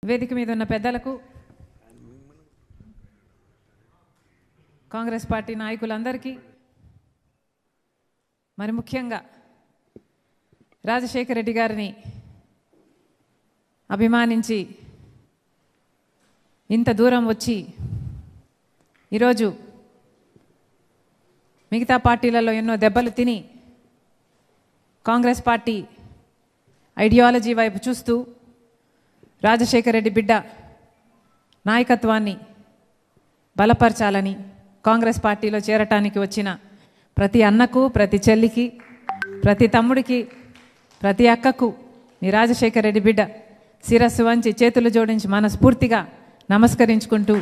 వేదిక మీద ఉన్న పెద్దలకు, కాంగ్రెస్ పార్టీ నాయకులందరికీ, మరి ముఖ్యంగా రాజశేఖర రెడ్డి గారిని అభిమానించి ఇంత దూరం వచ్చి ఈరోజు మిగతా పార్టీలలో ఎన్నో దెబ్బలు తిని కాంగ్రెస్ పార్టీ ఐడియాలజీ వైపు చూస్తూ రాజశేఖర రెడ్డి బిడ్డ నాయకత్వాన్ని బలపరచాలని కాంగ్రెస్ పార్టీలో చేరటానికి వచ్చిన ప్రతి అన్నకు, ప్రతి చెల్లికి, ప్రతి తమ్ముడికి, ప్రతి అక్కకు మీ రాజశేఖర రెడ్డి బిడ్డ శిరస్సు వంచి చేతులు జోడించి మనస్ఫూర్తిగా నమస్కరించుకుంటూ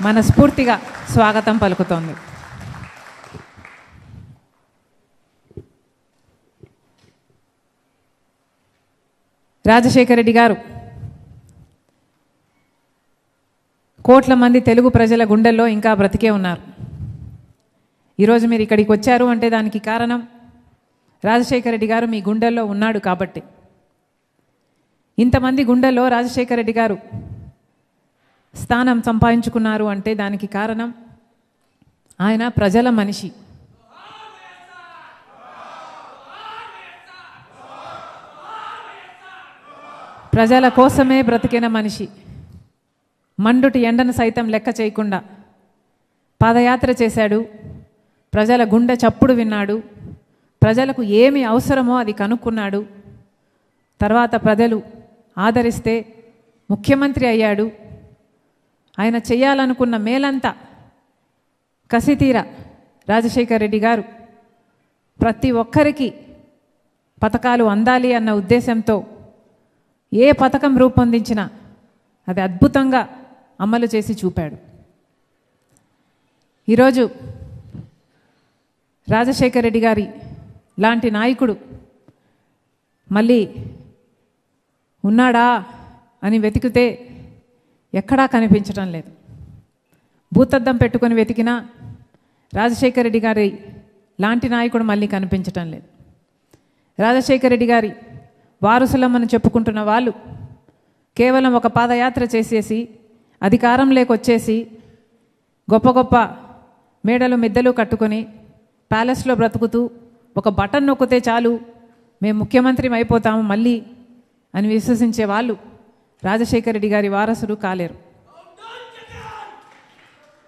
మనస్ఫూర్తిగా స్వాగతం పలుకుతోంది. రాజశేఖర రెడ్డి గారు కోట్ల మంది తెలుగు ప్రజల గుండెల్లో ఇంకా బ్రతికే ఉన్నారు. ఈరోజు మీరు ఇక్కడికి వచ్చారు అంటే దానికి కారణం రాజశేఖర రెడ్డి గారు మీ గుండెల్లో ఉన్నాడు కాబట్టి. ఇంతమంది గుండెల్లో రాజశేఖర రెడ్డి గారు స్థానం సంపాదించుకున్నారు అంటే దానికి కారణం ఆయన ప్రజల మనిషి. ప్రజల కోసమే బ్రతికిన మనిషి. మండుటి ఎండను సైతం లెక్క చేయకుండా పాదయాత్ర చేశాడు. ప్రజల గుండె చప్పుడు విన్నాడు. ప్రజలకు ఏమి అవసరమో అది కనుక్కున్నాడు. తర్వాత ప్రజలు ఆదరిస్తే ముఖ్యమంత్రి అయ్యాడు. ఆయన చేయాలనుకున్న మేలంతా కసితీర రాజశేఖర రెడ్డి గారు ప్రతి ఒక్కరికి పథకాలు అందాలి అన్న ఉద్దేశంతో ఏ పథకం రూపొందించినా అది అద్భుతంగా అమలు చేసి చూపాడు. ఈరోజు రాజశేఖర రెడ్డి గారి లాంటి నాయకుడు మళ్ళీ ఉన్నాడా అని వెతికితే ఎక్కడా కనిపించడం లేదు. భూతద్దం పెట్టుకొని వెతికినా రాజశేఖర రెడ్డి గారి లాంటి నాయకుడు మళ్ళీ కనిపించటం లేదు. రాజశేఖర రెడ్డి గారి వారసులమని చెప్పుకుంటున్న వాళ్ళు కేవలం ఒక పాదయాత్ర చేసేసి అధికారంలోకి వచ్చేసి గొప్ప గొప్ప మేడలు మిద్దెలు కట్టుకొని ప్యాలెస్లో బ్రతుకుతూ ఒక బటన్ నొక్కితే చాలు మేము ముఖ్యమంత్రి అయిపోతాము మళ్ళీ అని విశ్వసించే వాళ్ళు రాజశేఖర రెడ్డి గారి వారసులు కాలేరు.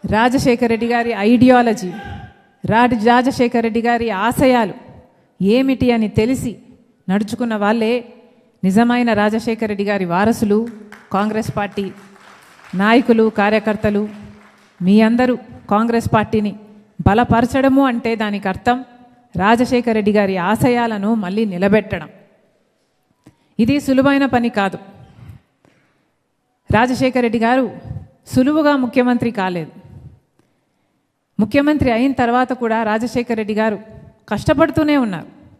రాజశేఖర రెడ్డి గారి ఐడియాలజీ, రాజశేఖర రెడ్డి గారి ఆశయాలు ఏమిటి అని తెలిసి నడుచుకున్న వాళ్ళే నిజమైన రాజశేఖర రెడ్డి గారి వారసులు. కాంగ్రెస్ పార్టీ నాయకులు, కార్యకర్తలు మీ అందరూ కాంగ్రెస్ పార్టీని బలపరచడము అంటే దానికి అర్థం రాజశేఖర రెడ్డి గారి ఆశయాలను మళ్ళీ నిలబెట్టడం. ఇది సులువైన పని కాదు. రాజశేఖర రెడ్డి గారు సులువుగా ముఖ్యమంత్రి కాలేదు. ముఖ్యమంత్రి అయిన తర్వాత కూడా రాజశేఖర రెడ్డి గారు కష్టపడుతూనే ఉన్నారు.